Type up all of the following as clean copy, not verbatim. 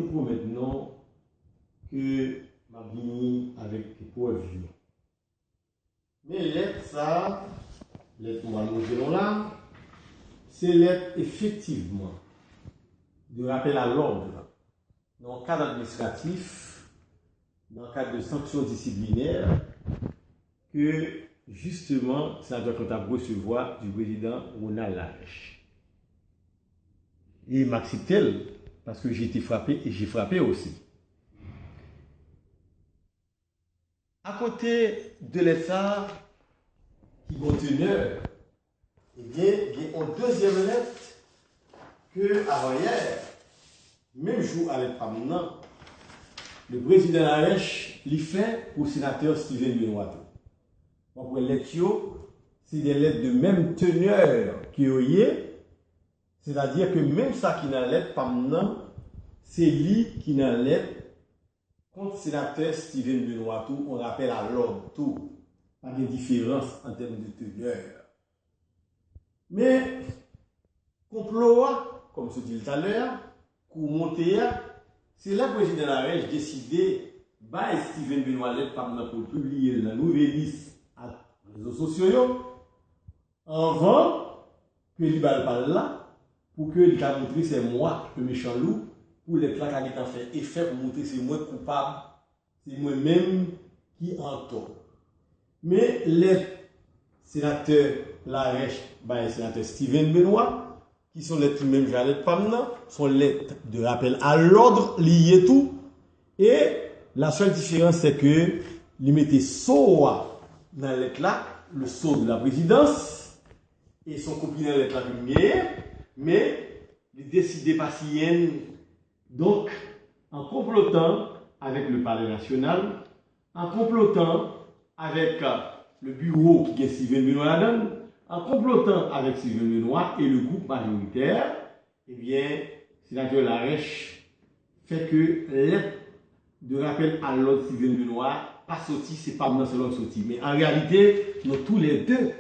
te promets non que m'a venu avec des preuves. Mais lettre ça, lettre moi nous là, c'est lettre effectivement de rappel à l'ordre dans le cadre administratif, dans le cadre de sanctions disciplinaires que justement ça doit comptable recevoir du président Ronald Lareche. Et m'accepte-t-elle parce que j'ai été frappé et j'ai frappé aussi. À côté de l'État qui conteneur, eh bien, il y a une deuxième lettre que avant hier, même jour à l'état maintenant, le président Lareche l'a fait pour le sénateur Steven Benoît. Donc, les lettres, c'est des lettres de même teneur qu'il y a, c'est-à-dire que même ça qui n'a lettre pas maintenant, c'est lui qui n'a lettre contre le sénateur Steven Benoît, on rappelle à l'ordre tout, pas de différence en termes de teneur. Mais, complot, comme je disais tout à l'heure, pour monter, c'est là que le président Lareche a décidé de Steven Benoît pour publier la nouvelle liste à les réseaux sociaux avant que il parle là, pour que il a montré c'est moi, le méchant loup, pour les plaques qui ont fait effet pour montrer c'est moi coupable, c'est moi-même qui en tort. Mais les sénateurs Lareche, le sénateur Steven Benoît, qui sont les mêmes Jalet Pamna, sont les de rappel à l'ordre lié tout. Et la seule différence, c'est que ils mettaient SOA dans lettre là, le sceau de la présidence, et son copine dans lettre là mais ils décidaient pas si donc, en complotant avec le Palais national, en complotant avec le bureau qui est Steven Benoît, en complotant avec Steven Benoît et le groupe majoritaire, eh bien, sénateur Lareche fait que lettre de rappel à l'ordre Steven Benoît, pas sorti, c'est pas maintenant seulement sorti. Mais en réalité, nous tous les deux,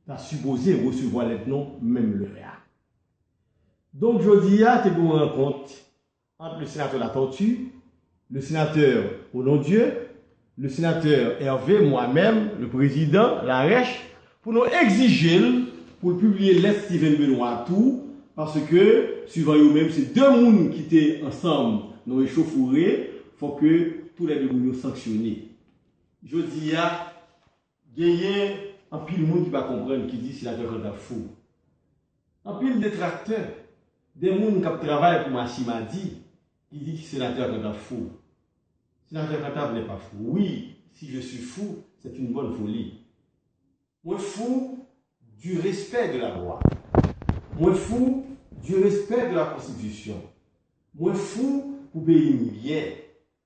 t'as supposé recevoir les noms, même le réa. Donc, je dis à tes une rencontre entre le sénateur La Tortue, le sénateur Au nom de Dieu, le sénateur Hervé, moi-même, le président Lareche, pour nous exiger, pour publier l'Est Steven Benoît tout, parce que, suivant eux-mêmes, c'est deux personnes qui étaient ensemble dans les chauffourées, il faut que tous les deux soient sanctionnés. Je dis à gagner un pile de monde qui va comprendre, qui dit sénateur Kanta fou. Un pile de détracteurs, des gens qui travaillent pour Massimadi, qui dit que sénateur Kanta fou. Sénateur Kanta n'est pas fou. Oui, si je suis fou, c'est une bonne folie. Moi fou du respect de la loi. Moi fou du respect de la Constitution. Moi fou pour payer bien.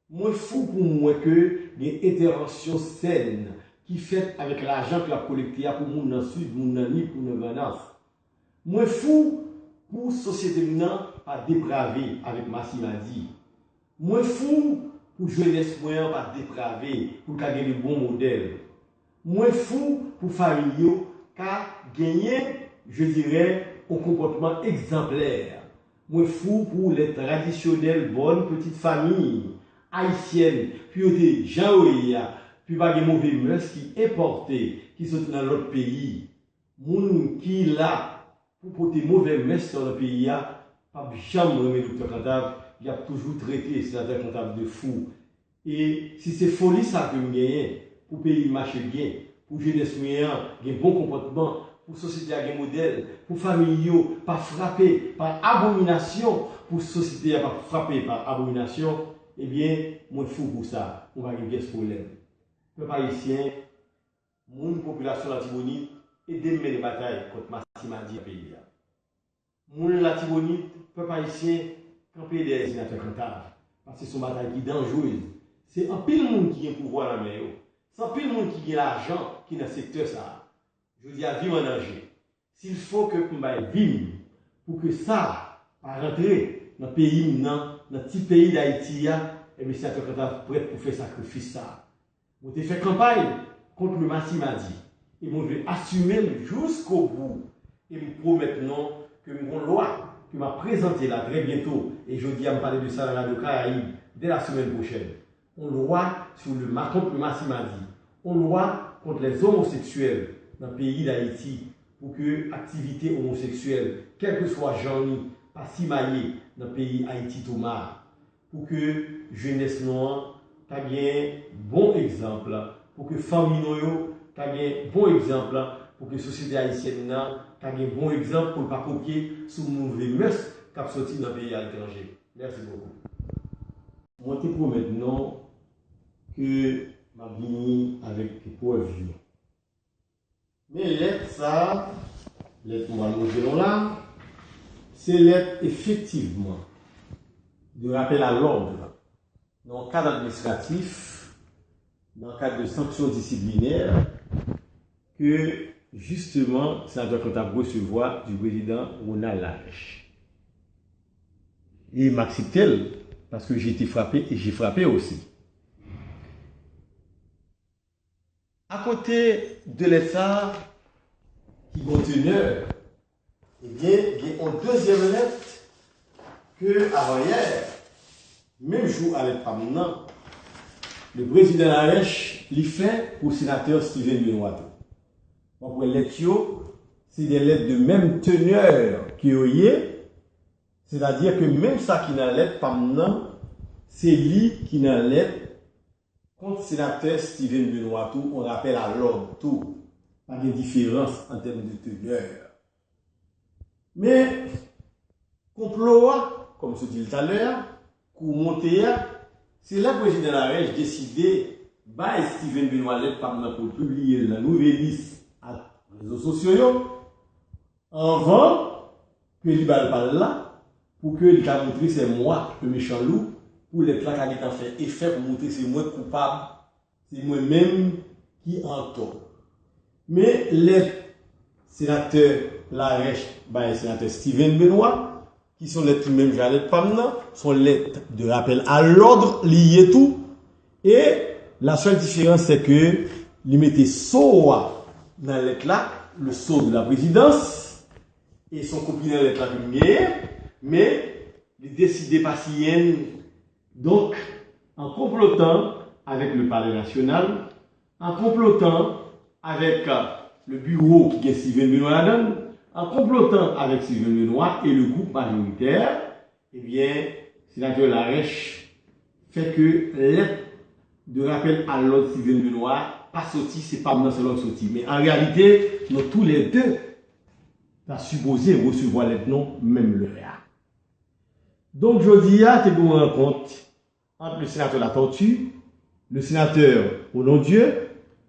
Moi fou pour moi que les interventions saines qui fait avec l'argent que la collecté pour mon ensuite, mon ami, pour nos menaces. Moi fou pour société maintenant pas dépraver avec Massimadi. Moi fou pour jeunesse moyen pas dépraver pour gagner de bons modèles. Moi fou pour famille qui gagner, je dirais, un comportement exemplaire. Moi fou pour les traditionnelles bonnes petites familles haïtiennes, puis des gens puis pas des mauvais mœurs qui importés, qui sont dans l'autre pays. Moun qui là pour porter mauvais mœurs dans le pays, pas jamais remis docteur Kantave, il a toujours traité sénateur Kantave de fou. Et si c'est folie ça que vous gagnez, pour pays marcher bien, pour jeunesse moyen, un bon comportement, pour société à un modèle, pour famille, pas frapper par abomination, pour société pas frapper par abomination, eh bien, moi fou pour ça, on va régler ce problème. Peuple haïtien, mon population latibonite, aidez mener la bataille contre Massimadi à pays. Mon latibonite, peuple haïtien, camper des sénateurs Kantave, parce que c'est une bataille qui est dangereuse. C'est un pile monde qui a le pouvoir dans la main. C'est un pile monde qui a l'argent qui est dans le secteur ça. Je dis à vivre en danger. S'il faut que nous vivions pour que ça va rentrer dans le pays, dans le petit pays d'Haïti, et bien c'est prêt pour faire sacrifice ça. Vous avez fait campagne contre le Massimadi. Et moi je vais assumer jusqu'au bout. Et me promettre non que mon loi que m'a présenté là très bientôt et je dis à me parler de ça dans la Radio Caraïbe dès la semaine prochaine. On loi sur contre le Massimadi. On loi contre les homosexuels dans le pays d'Haïti pour que l'activité homosexuelle, quel que soit genre, pas si maillé dans le pays Haïti Thomas, pour que jeunesse noire ait un bon exemple, pour que famille noire ait un bon exemple, pour que la société haïtienne ait un bon exemple pour ne pas copier sous mauvais mœurs qui sont sortis dans le pays à l'étranger. Merci beaucoup. Moi, je te promets maintenant que je vais venir avec des preuves. Mais lettre ça, lettre moi nous là, c'est lettre effectivement de rappel à l'ordre dans le cadre administratif, dans le cadre de sanctions disciplinaires que justement ça doit recevoir du président Ronald Lareche. Et m'accepte parce que j'ai été frappé et j'ai frappé aussi. À côté de l'État qui conteneur, eh bien, il y a une deuxième lettre que avant hier, même jour à l'être maintenant, le président Lareche l'a fait pour le sénateur Steven Benoît. Donc, les lettres, c'est des lettres de même teneur qu'il y a, c'est-à-dire que même ça qui n'a lettre pas maintenant, c'est lui qui n'a lettre contre le sénateur Steven Benoît, on rappelle à l'ordre tout, pas de différence en termes de teneur. Mais, complot, comme je dis tout à l'heure, pour monter, c'est là que le président Lareche décidé, bah, Steven Benoît pour publier la nouvelle liste à les réseaux sociaux, avant que il parle là, pour que il a montré c'est moi, le méchant loup, pour les plaques qui ont fait effet pour montrer c'est moi coupable, c'est moi-même qui en tort. Mais les sénateurs Lareche, bah, sénateur Steven Benoît, qui sont les tout mêmes j'allais pas maintenant, sont lettres de rappel à l'ordre lié tout. Et la seule différence, c'est que ils mettaient SOA dans la lettre là, le sceau de la présidence, et son copie dans la lettre là, mais ils décidaient pas si donc, en complotant avec le Palais national, en complotant avec le bureau qui est Steven Benoît, en complotant avec Steven Benoît et le groupe majoritaire, eh bien, sénateur Lareche fait que lettre de rappel à l'ordre Steven Benoît, pas sorti, c'est pas maintenant seulement sorti. Mais en réalité, nous tous les deux, nous supposé recevoir les noms, même le réa. Donc, je dis, tu une rencontre entre le sénateur La Tortue, le sénateur Au nom Dieu,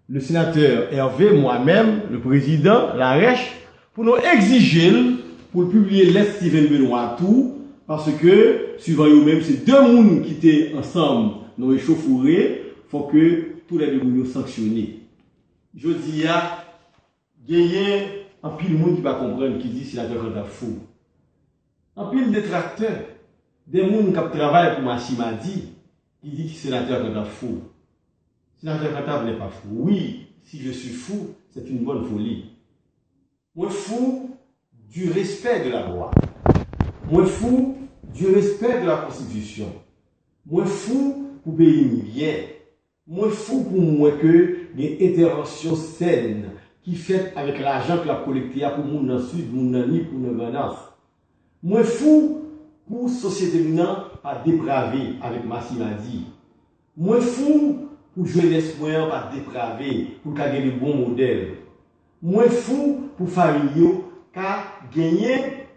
le sénateur Hervé, moi-même, le président Lareche, pour nous exiger, pour publier l'Est Steven Benoît tout, parce que, suivant eux-mêmes, c'est deux personnes qui étaient ensemble dans les chauffourées, il faut que tous les deux nous sanctionnés. Je dis, il y a un pile de monde qui va comprendre, qui dit sénateur Kanta fou. Un pile de détracteurs, des gens qui travaillent pour Massimadi, qui dit que sénateur Kanta fou. Sénateur Kanta n'est pas fou. Oui, si je suis fou, c'est une bonne folie. Moi fou du respect de la loi. Moi fou du respect de la Constitution. Moi fou pour payer bien. Moi fou pour moi que les interventions saines qui fait avec l'argent que la collecté pour moun dans sud, moun dans ni pour nos gouvernance. Moi fou pour société non pas dépravé avec Massimadi. Moi fou pour jeunesse moyen pas dépravé pour gagner de bons modèles. Moi fou pour famille qui gagner,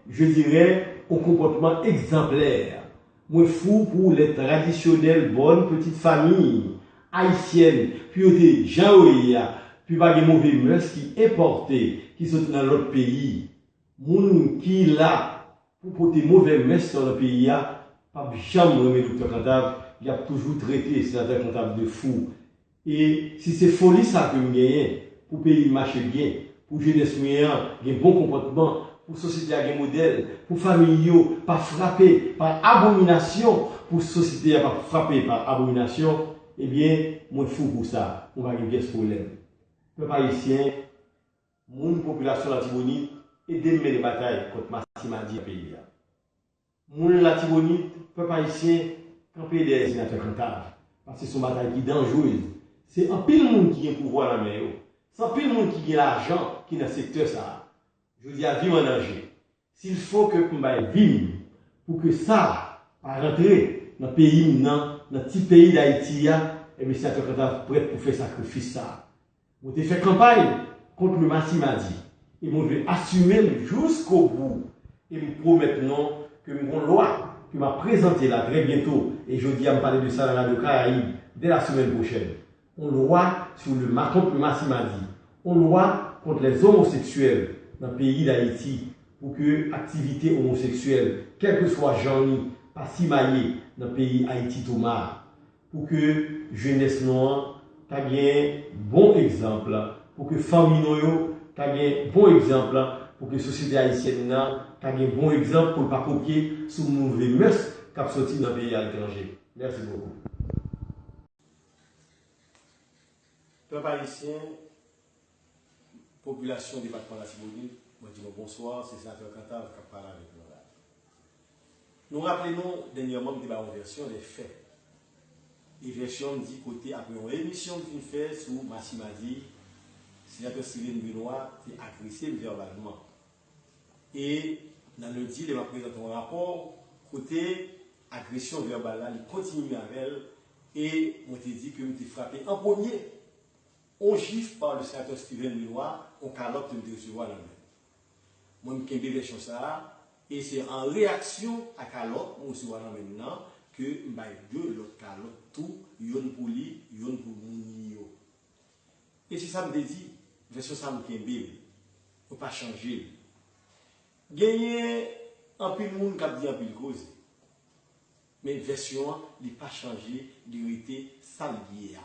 je dirais, un comportement exemplaire. Moi fou pour les traditionnelles bonnes petites familles haïtiennes, puis des gens puis pas des mauvais mœurs qui importés, qui sont dans l'autre pays. Moun qui là pour porter mauvais mœurs dans le pays, pas jamais remettre docteur Kanta, il a toujours traité sénateur Kanta de fou. Et si c'est folie ça que vous gagnez, pour pays marcher bien, pour jeunesse moyen, un bon comportement, pour société à un modèle, pour famille pas frapper par abomination, pour société pas frapper par abomination, eh bien, moi fou pour ça, on va régler ce problème. Peuple haïtien, mon population latibonite, aidez-moi les batailles contre Massimadi pays. Moun la Tibonite, peuple haïtien, camper des sénateurs comptables. Parce que c'est une bataille qui est dangereuse. C'est un pile monde qui a le pouvoir dans la main. C'est un pile monde qui a l'argent qui est dans le secteur ça. Je dis à vivre en danger. S'il faut que nous vivions pour que ça va rentrer dans le pays, dans le petit pays d'Haïti, et bien sénateurs comptables prêts pour faire sacrifice ça. Vous avez fait campagne contre le Massimadi. Et vous devez assumer jusqu'au bout. Et nous promettons que nous avons une loi qui m'a présenté là très bientôt, et je dis à me parler de ça dans la radio Caraïbe dès la semaine prochaine. On loi sur contre le Massimadi. On loi contre les homosexuels dans le pays d'Haïti pour que l'activité homosexuelle, quel que soit genre, pas si maillé dans le pays Haïti Thomas, pour que jeunesse noire ait un bon exemple, pour que famille ait un bon exemple, pour que la société haïtienne ait un bon exemple pour ne pas copier sous mauvais mœurs qui ont sorti dans le pays à l'étranger. Merci beaucoup. Peuple haïtien, population du département de la Tibonite, moi je dis bonsoir, c'est sénateur Cantave qui parle avec nous là. Nous rappelons dernièrement que nous avons une version des faits. Et version dit côté après une émission que nous fait sur Massimadi, sénateur Steven Benoît qui a agressé verbalement. Et dans le dit, il va présenter un rapport côté agression verbale là, il continue avec elle et on te dit que je frappé en premier. On gifle par le sénateur Steven Benoît, on calotte de recevoir la main. Moi, je suis version ça, et c'est en réaction à calotte, on se voit maintenant, que je deux l'autre calotte, tout, yon pour lui, yon pour nous. Et c'est ça que je dis, version ça, je ne faut pas changer. Gagner un peu de monde qui a dit un peu de cause. Mais version, il n'a pas changé, il était salgué.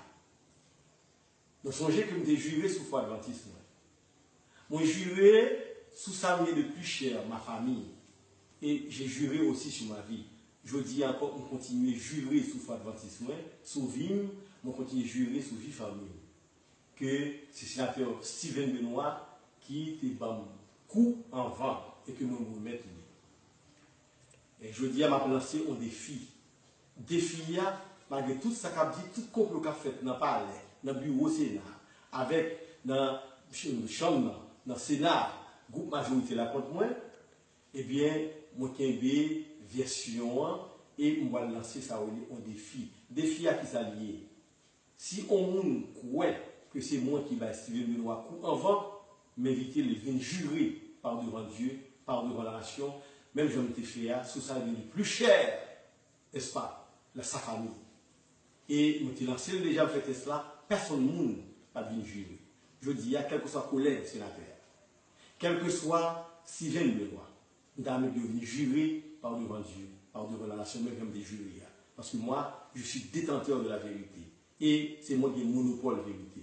Nous songez que je juré sous foi adventiste. Moi, juré sous ça de plus cher, ma famille. Et j'ai juré aussi sur ma vie. Je dis encore, on continue à jurer sous foi adventiste, sous vie, on continue à jurer sous vie famille. Que c'est le sénateur Steven Benoît qui te bat coup en vent et que nous nous mettons. Et je dis à ma lancé un défi. Défi, malgré tout ça qu'a dit, tout complot qu'a fait dans le palais, dans le bureau Sénat, avec dans la chambre, dans le Sénat, groupe majorité là contre moi, eh bien, moi j'ai version et on va lancer ça un défi. Défi à qui ça lié. Si on croit que c'est moi qui vais Steven Benoît coup en vent, m'inviter les venir jurer par devant Dieu, par devant la nation, même je me suis fait sous ça devenu plus cher, n'est-ce pas, sa famille. Et je me suis lancé déjà fait cela, personne ne va venir jurer. Je dis, quel que soit collègue sénateur, quel que soit Steven Benoît, nous avons venir jurer par devant Dieu, par devant la nation, même des jurés. Parce que moi, je suis détenteur de la vérité. Et c'est moi qui ai le monopole de la vérité.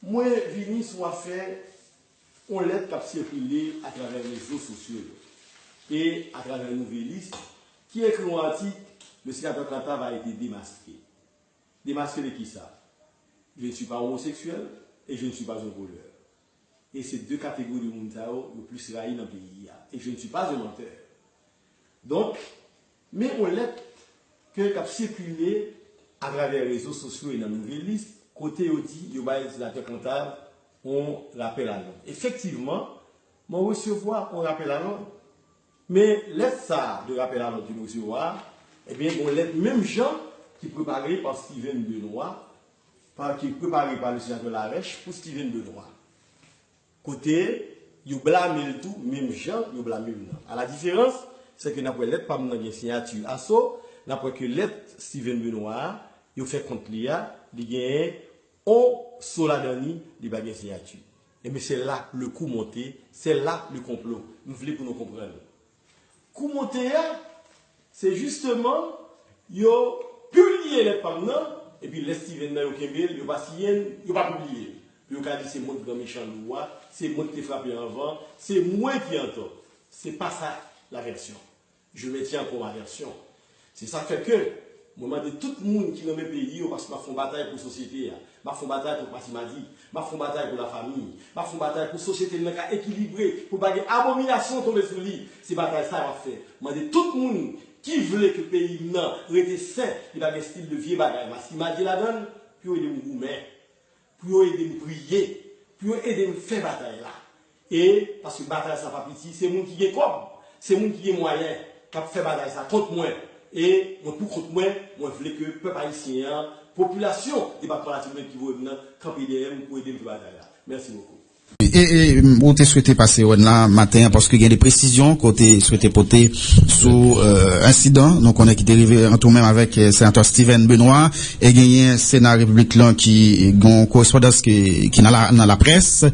Moi, vini soit fait, on l'aide qui a circulé à travers les réseaux sociaux et à travers les nouvelles qui écrit un article, le sénateur Cantave a été démasqué. Démasqué de qui ça? Je ne suis pas homosexuel et je ne suis pas un voleur. Et ces deux catégories de monde le plus raillent dans le pays. Et je ne suis pas un menteur. Donc, mais on l'aide que a circulé à travers les réseaux sociaux et dans les nouvelles côté audit, il y a des sénateurs comptables, on rappelle à l'ordre. Effectivement, mon recevoir, on rappelle à l'ordre. Mais laisse ça de rappel à l'ordre du recevoir, eh bien, on laisse même gens qui préparés par Steven Benoît, qui préparés par le sénateur Larèche pour Steven Benoît. Côté, ils blâment tout, même gens, ils blâment nous. À la différence, c'est que nous avons lettre pas dans signature ASSO, nous avons que lettre Steven Benoît, il fait contre l'IA, il gagne on soladani de baguette signature. Et mais c'est là le coup monté, c'est là le complot. Nous voulons pour nous comprendre. Coup monté, c'est justement, yo publié les panneaux, et puis les Steven na yo kembel, yo pas signé, yo pas publié. Yo ka dit c'est moi qui méchant loi, c'est moi qui t'ai frappé en vent, c'est moi qui entends. C'est pas ça la version. Je me tiens pour ma version. C'est ça fait que Moi, je demande tout le monde qui est dans mes pays, parce que je fais une bataille pour la société, je fais une bataille pour Massimadi, je fais une bataille pour la famille, je fais une bataille pour la société équilibrée, pour pas que l'abomination tombe sur lui. C'est bataille ça va faire. Je demande tout le monde qui voulait que le pays reste sain, il va avoir un style de vieux bagaille. Massimadi la donne, puis aider me goumer, puis aider me prier, puis aider me faire bataille là. Et parce que bataille ça pas petit, c'est monde qui est comme, c'est monde qui est moyen, qui fait bataille ça contre moi. Et pour contre moi, moi je voulais que le peuple haïtien, population, département national qui veut venir camper derrière pour aider le bataille là. Merci beaucoup. Et où tu souhaité passer là matin parce qu'il y a des précisions côté souhaité porter sur incident donc on est qui est arrivé en tout même avec sénateur Steven Benoît et gagné Sénat République là qui gon correspondance qui dans la presse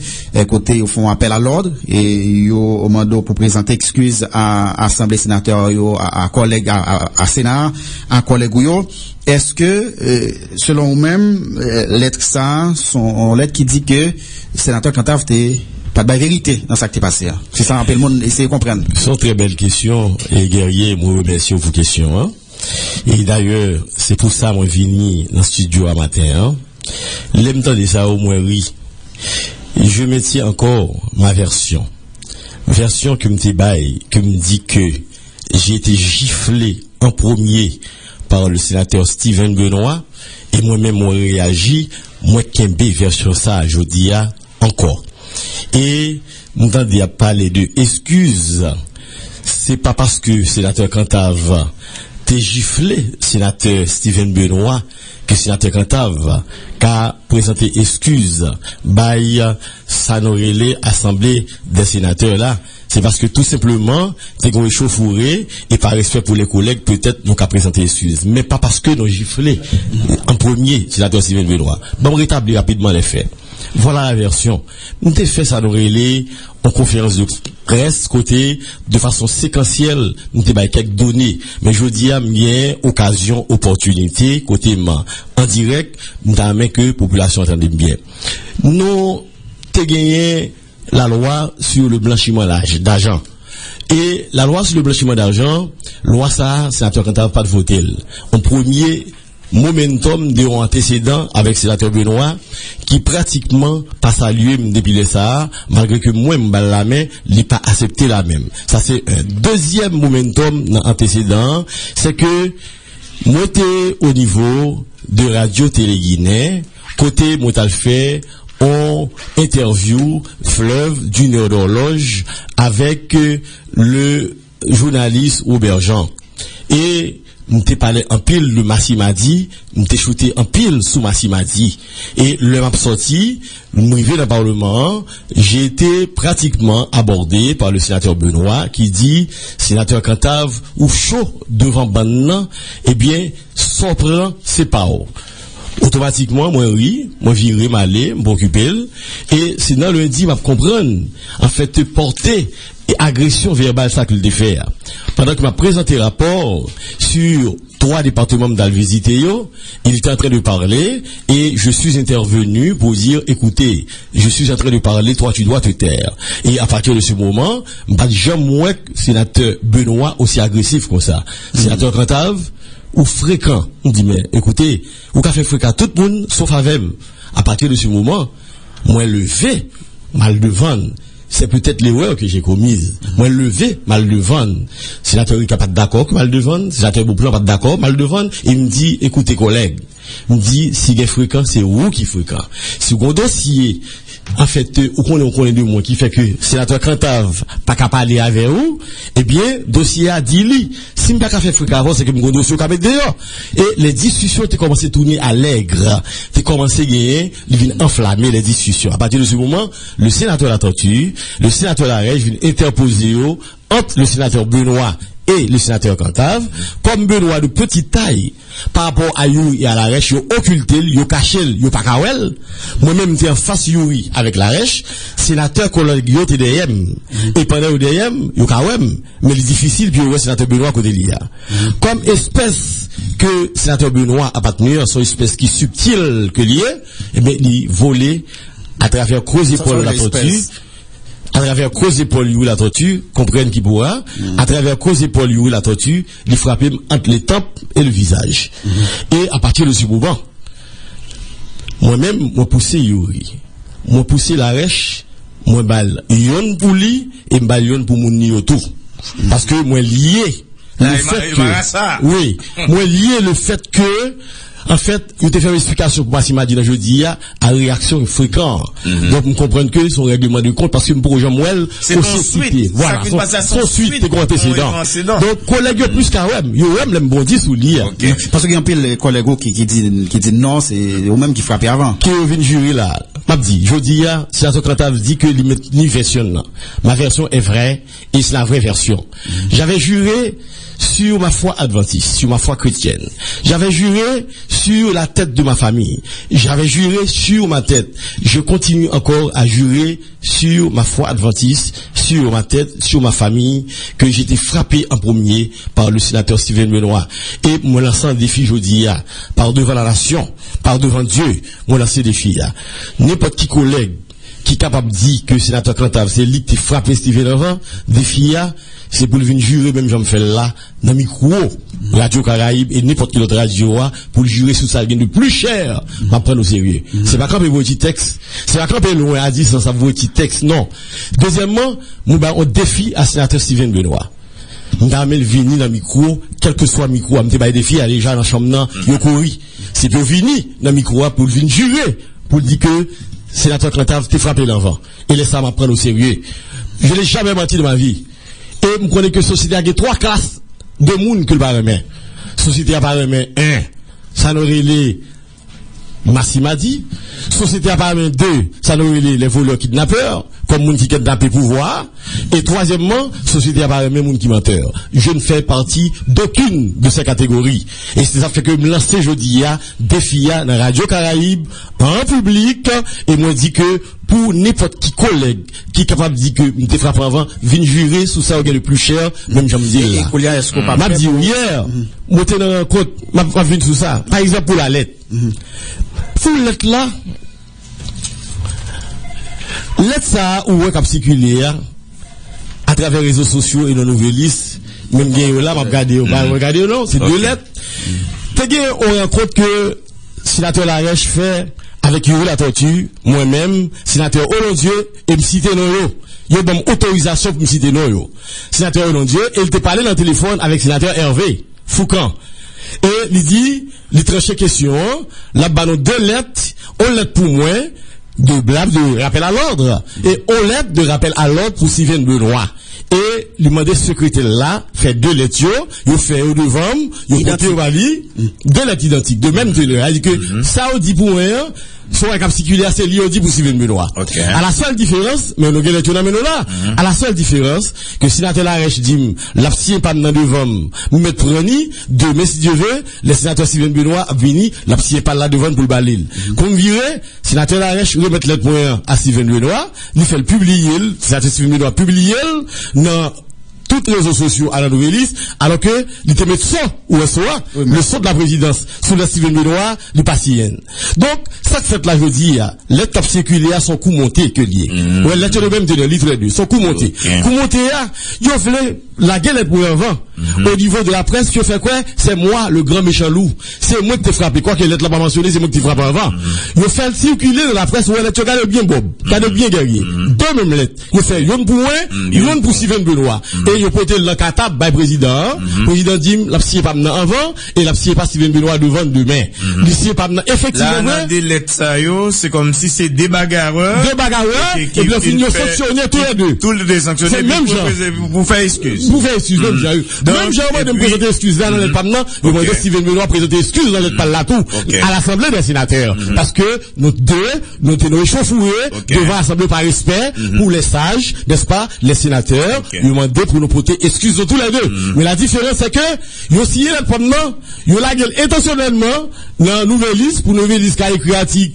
côté au fond appel à l'ordre et yo au mando pour présenter excuse à assemblée sénateur yo à collègue à Sénat à collègue yo. Est-ce que, selon vous-même, lettre ça, son lettre qui dit que sénateur Cantave t'es pas de la vérité dans ce qui t'est passé. C'est ça, un peu le monde essayer de comprendre. Ce sont très belles questions, et guerrier, moi remercie vos questions, hein. Et d'ailleurs, c'est pour ça, moi, vini dans le studio à matin, hein. L'aime temps de ça, au moins, oui. Je mettais encore ma version. Version que me débaille, que me dit que j'ai été giflé en premier par le sénateur Steven Benoît, et moi-même, moi réagi, moi qu'aimé version ça, je dis encore. Et, nous t'en à parler de excuses, c'est pas parce que sénateur Cantave t'es giflé, sénateur Steven Benoît, que sénateur Cantave qu'a présenté excuses, by ça n'aurait les assemblées des sénateurs là. C'est parce que tout simplement, c'est qu'on est chauffouré et par respect pour les collègues, peut-être nous qu'à présenter excuses. Mais pas parce que nous giflé en premier, sénateur Steven Benoît. Bon, on rétablit rapidement les faits. Voilà la version. Nous avons fait ça, nous relais en conférence de presse, côté, de façon séquentielle, nous avons quelques données. Mais je dis à bien, occasion, opportunité, côté en direct, nous avons que la population entende bien. Nous avons gagné la loi sur le blanchiment d'argent. Et la loi sur le blanchiment d'argent, loi ça, sénateur Cantave pas de voter. En premier momentum de antécédent avec sénateur Benoît, qui pratiquement pas salué depuis ça, malgré que moi, la main, il pas accepté la même. Ça c'est un deuxième momentum dans antécédent, c'est que, moi, au niveau de Radio Télé Guinée, côté, moi, t'as fait, on interview Fleuve d'une heure d'horloge avec le journaliste Robert Jean. Et nous t'ai parlé en pile de Massimadi, nous t'ai shooté en pile sous Massimadi. Et le map sorti, nous arrivons dans le Parlement, j'ai été pratiquement abordé par le sénateur Benoît qui dit, sénateur Cantave, ou chaud devant Bannan, eh bien, son plan, c'est pas haut. Automatiquement, moi, oui, moi, virer m'aller, m'occuper, et c'est dans lundi, m'a comprendre, en fait, porter et agression verbale, ça qu'il fait. Pendant que m'a présenté rapport sur 3 départements dans le visité, il était en train de parler, et je suis intervenu pour dire, écoutez, je suis en train de parler, toi, tu dois te taire. Et à partir de ce moment, m'a jamais moins sénateur Benoît aussi agressif comme ça. Sénateur Cantave, ou fréquent. On dit, mais écoutez, ou qu'a fait fréquent tout le monde, sauf avec. À partir de ce moment, moi levé, mal devant. C'est peut-être l'erreur que j'ai commise. Moi levé, mal devant. Sénateur Rika pas d'accord, mal devant. Sénateur Bouplan pas d'accord, mal devant. Il me dit, écoutez collègues, il me dit, si il est fréquent, c'est où qui fréquent. Si on dossier, en fait, on connaît de moi qui fait que sénateur Cantave pas qu'à parler avec vous, eh bien, dossier a dit lui. Si m'pas qu'à faire fréquent avant, c'est que mon dossier qu'a mettre dehors. Et les discussions t'es commencé à tourner allègre. T'es commencé à gagner, il vient enflammer les discussions. À partir de ce moment, le sénateur la tortue, le sénateur la règle vient interposer entre le sénateur Benoît et le sénateur Cantave, comme Benoît de petite taille, par rapport à you et à la rèche, yo occulté, yo caché, yo pas kawel. Moi-même, t'es en face Yuri avec la rèche, sénateur collègue yo t'es derrière. Et pendant yo derrière, yo kawem. Mais il est difficile, puis yo sénateur Benoît côté l'IA. Comme espèce que sénateur Benoît a pas tenu, son espèce qui subtile que lié, eh bien, il volait à travers creux épaules de la tortue. à travers cause épaule ou la tortue, comprenne qui pourra, à travers cause épaule ou la tortue, il frappait entre les tempes et le visage. Et à partir de ce moment, moi-même, moi poussé Yuri, moi poussé la rêche, moi balle yon pour lui et balle yon pour mon autour. Parce que moi lié le fait que, oui, moi lié le fait que en fait, il te fait une explication pour Massima dit jeudi à réaction fréquente. Donc, vous comprenez que son règlement de compte, parce que pour Jean-Mouel, c'est suite. Voilà, son suite, c'est antécédent. Donc, collègue plus qu'à Wem, yo Wem l'aime bon dit sous lire. Parce qu'il y a un peu les collègues qui dit non, c'est eux même qui frappent avant. Qui vient jurer là. M'a dit, jeudi à, si la Socrate dit que les versions là. Ma version est vraie, et c'est la vraie version. J'avais juré sur ma foi adventiste, sur ma foi chrétienne. J'avais juré sur la tête de ma famille. J'avais juré sur ma tête. Je continue encore à jurer sur ma foi adventiste, sur ma tête, sur ma famille, que j'ai été frappé en premier par le sénateur Steven Benoît. Et mon lancé un défi aujourd'hui, par devant la nation, par devant Dieu, mon lancé défi. N'importe qui collègue qui est capable de dire que le sénateur Cantave, c'est lui qui a frappé Steven avant, défi, c'est pour le venir jurer, même j'en fais là, dans le micro, Radio Caraïbe et n'importe quelle autre radio, pour le jurer sous ça, de plus cher, m'a prendre au sérieux. C'est pas quand vous petit texte, c'est pas quand loin à dire sans ça, vous petit texte, non. Deuxièmement, nous, on défie à sénateur Steven Benoît. Nous avons venu dans le micro, quel que soit le micro, on m'a défi, aller déjà dans la chambre, yo couri. C'est pour venir dans le micro, pour le venir jurer, pour dire que, sénateur Cantave, t'es frappé l'enfant. Et laisse ça m'a prendre au sérieux. Je n'ai jamais menti de ma vie. Et vous connaissez que la société a 3 classes de monde que le parlement. Société a parlement 1, ça n'aurait les Massima dit. Société a parlement 2, ça n'aurait les voleurs kidnappeurs, comme monde qui kidnappe pouvoir. Et troisièmement, société a parlement monde qui menteur. Je ne fais partie d'aucune de ces catégories. Et c'est ça fait que me lancer jeudi à défi dans Radio Caraïbe, en public, et moi dit que pour n'importe qui collègue qui est capable de dire que m'était frappé avant, vient jurer sous ça au gain le plus cher, même j'en me dis là. M'a dit hier, moi t'es dans un compte, m'a venu sous ça. Par exemple pour la lettre. Pour la lettre là, lettre ça ou cap circuler à travers les réseaux sociaux et nos nouvelles, même gain là, m'a regarder non, c'est 2 lettres. T'es gain on rencontre que sénateur Larèche fait avec Yuri la tortue, moi-même, sénateur Olondieu, et me citer non yo. Yo donne autorisation pour me citer non yo. Sénateur Olondieu, et il te parlait dans le téléphone avec sénateur Hervé Foucan. Et il dit, il tranche question, là, banon 2 lettres, on lettre pour moi, de rappel à l'ordre, et on lettre de rappel à l'ordre pour Steven Benoît. Et le mandat secrétaire là fait 2 lettres, il fait au devant, il côté au Bali, 2 lettres identiques, de même teneur. Il dit que ça on dit pour moi, soit un cap circulaire, c'est lié, on dit pour Steven Benoît. À la seule différence, mais on a gagné là, à la seule différence, que si la Larèche dit, l'absien pas dans devant, nous mettre preni, demain si Dieu veut, le sénateur Steven Benoît a venu, l'absien pas là devant pour le balil. Comme virer, sénateur Larèche remettre lettre point à Steven Benoît, il fait le publier, sénateur Steven Benoît publier, dans tous les réseaux sociaux à la Nouvelliste, alors que il te met son ou le son de la présidence sous le Steven Benoît, le patient. Donc, ça que fait là, je dis, les top circulaires sont coup monté que lié. Ouais, là, tu as même de litre 2, sont coup monté. Coup monté, ils ont fait la gueule pour avant. Au niveau de la presse, qui fait quoi? C'est moi, le grand méchant loup. C'est moi qui t'ai frappé. Quoi que l'être là pas mentionné, c'est moi qui t'ai frappé avant. Ils ont fait circuler dans la presse, ouais, tu regardes bien Bob, regarde bien guerrier. 2 mêmes lettres. Ils ont fait une pour moi, une pour Steven Benoît. Et ils ont porté le catable by président. Président dit, la psy est pas maintenant avant, et la psy est pas Steven Benoît devant demain. L'ici est pas maintenant, effectivement. Là, des lettres, ça, yo, c'est comme si c'est des bagarreurs. Des bagarreurs, et puis ils ont sanctionné tous les deux. Tous les deux sanctionnés. C'est même genre. Vous faites excuse. Vous faites excuse, même genre. Même genre, de me présenter excuse là dans le maintenant, le moment de Steven Benoît présenter excuse dans le là tout. À l'Assemblée des sénateurs. Parce que, nous tenons échauffourés devant l'Assemblée par respect pour les sages, n'est-ce pas, les sénateurs, ils ont demandé pour nous porter excuse de tous les deux. Mais la différence, c'est que, ils ont signé le pendant, ils ont la gueule intentionnellement, dans la nouvelle liste, pour nouvelle liste qui a écrit article,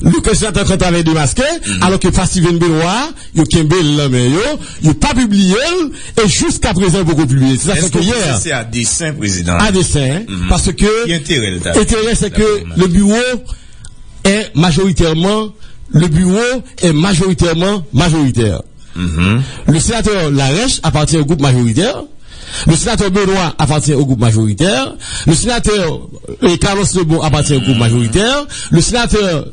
le sénateur quand avait démasqué, alors que Steven Benoît, il a pas publié, et jusqu'à présent, beaucoup publié. C'est ça que hier. C'est à dessein, président. À dessein, parce que, l'intérêt, c'est que le bureau est majoritairement majoritaire. Le sénateur Larèche appartient au groupe majoritaire. Le sénateur Benoît appartient au groupe majoritaire. Le sénateur Carlos Lebon appartient au groupe majoritaire. Le sénateur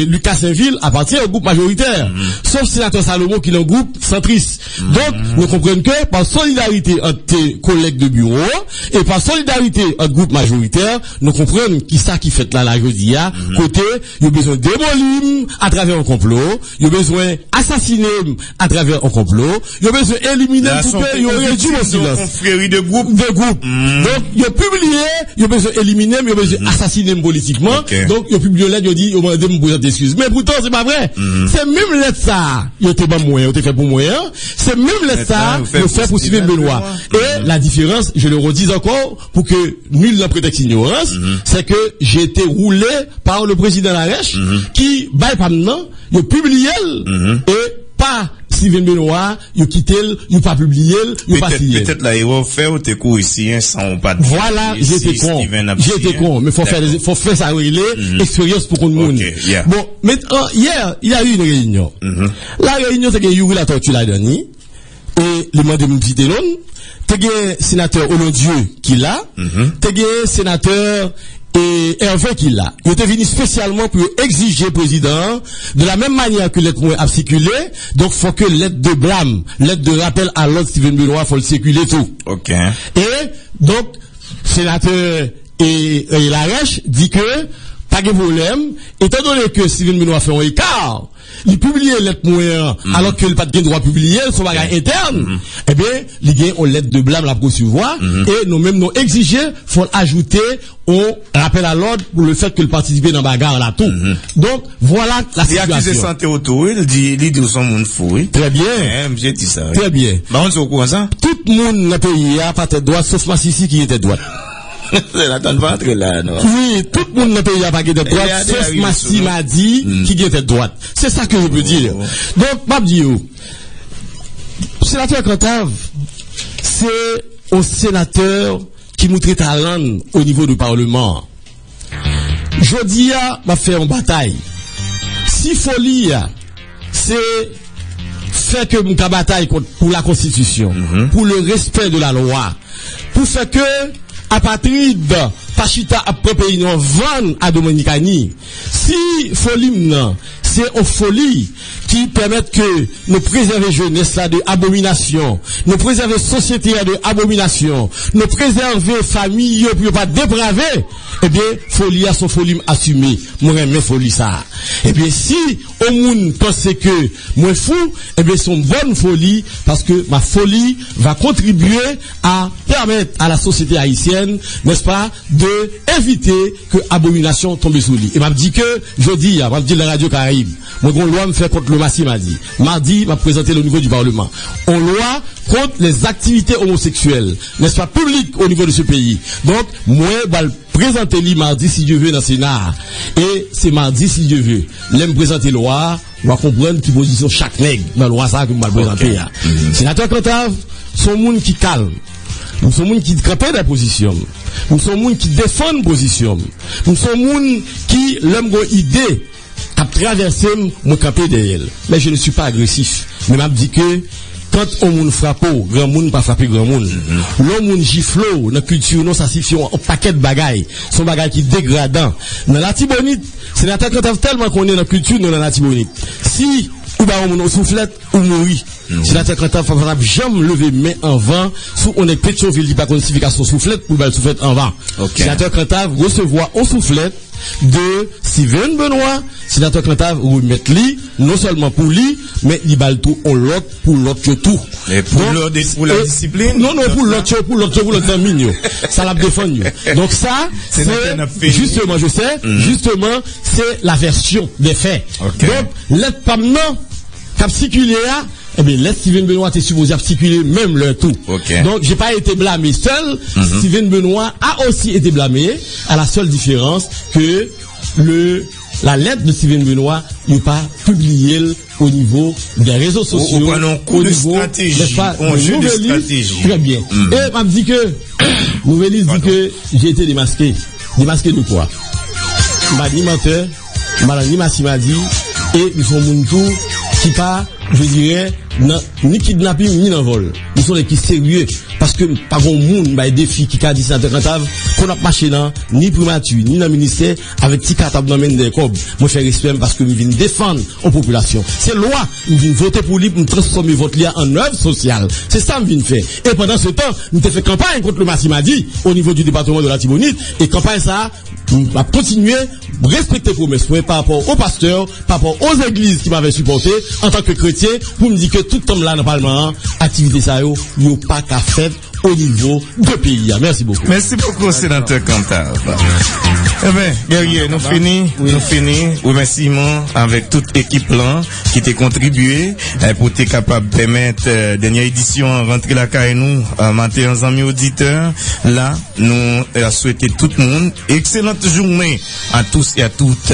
Lucas Saint-Ville appartient au groupe majoritaire. Sauf le sénateur Salomon qui est un groupe centriste. Donc, nous comprenons que par solidarité entre tes collègues de bureau et par solidarité entre groupe majoritaire, nous comprenons qui ça qui fait là la jeudi à côté, il y a besoin de démolir à travers un complot, il y a besoin d'assassiner à travers un complot, il y a besoin d'éliminer pour que il y aurait réduit au silence. Confrérie de groupe. Donc, il a publié, il a besoin d'éliminer, il a besoin d'assassiner politiquement. Donc, il a publié là, il a dit, il a demandé de me poser des excuses. Mais pourtant, c'est pas vrai. C'est même lettre ça, il a été pas moyen, il a été fait pour moyen. C'est même lettre ça, il a fait pour Sylvain Benoît. Et la différence, je le redis encore, pour que nul n'en prétexte ignorance, c'est que j'ai été roulé par le président Larèche, qui, bah, pas maintenant, il a publié, et pas Sylvain Benoît, il a quitté, il n'a pas publié, il n'a pas signé. Peut-être là, il va faire tes cours ici, sans pas de. Voilà, j'étais con, mais faut faire ça, expérience pour tout le monde. Bon, maintenant, hier, il y a eu une réunion. La réunion, c'est qu'il y a eu la tortue là, Denis, et le monde de Moupité non, t'es un sénateur Olondieu qui l'a, t'es un sénateur et Hervé qui l'a. Il était venu spécialement pour exiger président, de la même manière que lettre a circulé, donc faut que lettre de blâme, lettre de rappel à l'autre Sylvain Benoît, faut le circuler tout. Ok. Et, donc, sénateur et Larèche dit que, pas de problème, étant donné que Sylvain Benoît fait un écart, il publie lettre moyen, alors qu'il n'a pas de droit à publier, son bagage interne, eh bien, il y a une lettre de blâme à recevoir, et nous-mêmes nous exiger, faut ajouter au rappel à l'ordre pour le fait qu'il participe dans la bagarre là tout. Donc, voilà la situation. Il a accusé santé autour, il dit son monde fou. Très bien. J'ai dit ça. Très bien. Bah, on se au courant ça? Tout le monde dans le pays a pas de droit, sauf Massissi qui était droit. Là, non. Oui, tout le monde n'a pas eu de droite, sauf Massi m'a dit qui était droite. C'est ça que je veux dire. Donc, Mabdio, sénateur Cantave, c'est un sénateur qui montre talent au niveau du Parlement. Jodia m'a fait une bataille. Si folie, c'est faire que mon bataille pour la Constitution, pour le respect de la loi, pour faire que apatride, Pachita après pays non vendre à Dominicani. Si folie c'est une folie qui permet que nous préserver jeunesse là de abomination, nous préserver société de abomination, nous préserver famille pour pas dépraver. Eh bien, folie à son folie assumée. Moi j'aime folie ça. Eh bien, si au monde pense que moi fou, eh bien c'est une bonne folie parce que ma folie va contribuer à permettre à la société haïtienne, n'est-ce pas, de éviter que abomination tombe sous lui. Et m'a dit que jeudi, m'a dit la radio Caraïbe, moi gon loi me fait contre le Massi m'a dit. Mardi m'a présenté au niveau du Parlement. On loi contre les activités homosexuelles, n'est-ce pas, publiques au niveau de ce pays. Donc moi va présenter lui mardi si Dieu veut dans le Sénat. Et c'est mardi si Dieu veut. L'aime présenter loi, on va comprendre qui position chaque nègre dans la loi ça que m'a présenté. Sénateur Cantave, son monde qui calme. Nous sommes gens qui campent des positions. Nous sommes gens qui défendent position. Nous sommes gens qui l'ont une idée à traverser mon camper derrière. Mais je ne suis pas agressif. Mais je me dis que quand on moun frappe, grand monde pas frapper grand monde. L'homme moun gifle, dans la culture, non, ça signifie un paquet de bagailles. Son bagaille qui dégradant. Dans la Tibonite, c'est l'attaque tellement qu'on est dans la culture, dans la Tibonite. Si, ou bah on soufflette, ou mourir. Si l'attaque favorable, jamais lever main en vent, sous on est Pétionville, il n'y a pas de classification soufflette, ou bah soufflette en vent. Si l'attaque recevoir en soufflette, de Sylvain Benoît, sénateur Cantave remettre lui, non seulement pour lui, mais il va tout on l'autre pour l'autre tout. Et pour la discipline? Non, pour l'autre mignon. Ça l'a défendu. Donc ça, c'est justement, je sais, justement, c'est la version des faits. Donc, l'être pas maintenant, cap circulé là, eh bien, laisse Sylvain Benoît est supposé articuler même le tout. Donc, j'ai pas été blâmé seul. Sylvain Benoît a aussi été blâmé, à la seule différence que la lettre de Sylvain Benoît n'est pas publiée au niveau des réseaux sociaux. Au niveau, n'est-ce pas, stratégie. Très bien. Et, m'a dit que, Nouvelis dit que j'ai été démasqué. Démasqué de quoi? M'a dit menteur, m'a dit Massi m'a dit, et nous sommes tout qui pas je dirais, ni kidnapping, ni dans vol. Nous sommes des qui sérieux. Parce que, pas grand monde, bah, des filles qui a dit sénateur Cantave, qu'on a marché dans, ni primature, ni dans le ministère, avec petit cartable dans des cobs. Moi, je fais respect parce que je viens défendre la population. C'est loi. Je viens voter pour lui, pour transformer votre lien en œuvre sociale. C'est ça que je viens faire. Et pendant ce temps, nous avons fait campagne contre le Massimadi, au niveau du département de la Tibonite. Et campagne ça, on va continuer, respecter promesses par rapport aux pasteurs, par rapport aux églises qui m'avaient supporté, en tant que chrétien, pour me dire que tout homme là dans le Parlement, activité ça, yo pas qu'à faire au niveau de pays. Merci beaucoup. Merci beaucoup, sénateur Cantave. Eh bien, guerrier, nous finissons. Remerciements avec toute équipe là qui t'a contribué pour être capable de permettre dernière édition rentrer la caille nous matin en amis auditeurs. Là, nous souhaitons tout le monde excellente journée à tous et à toutes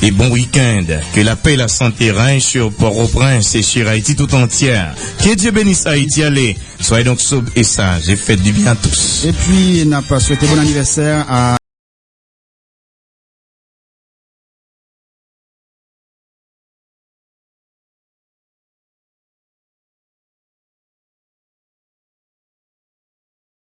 et bon week-end. Que la paix et la santé règnent sur Port-au-Prince et sur Haïti tout entière. Que Dieu bénisse Haïti. Allez, soyez donc sobres et sages et faites du bien à tous. Et puis, n'a pas souhaité bon anniversaire à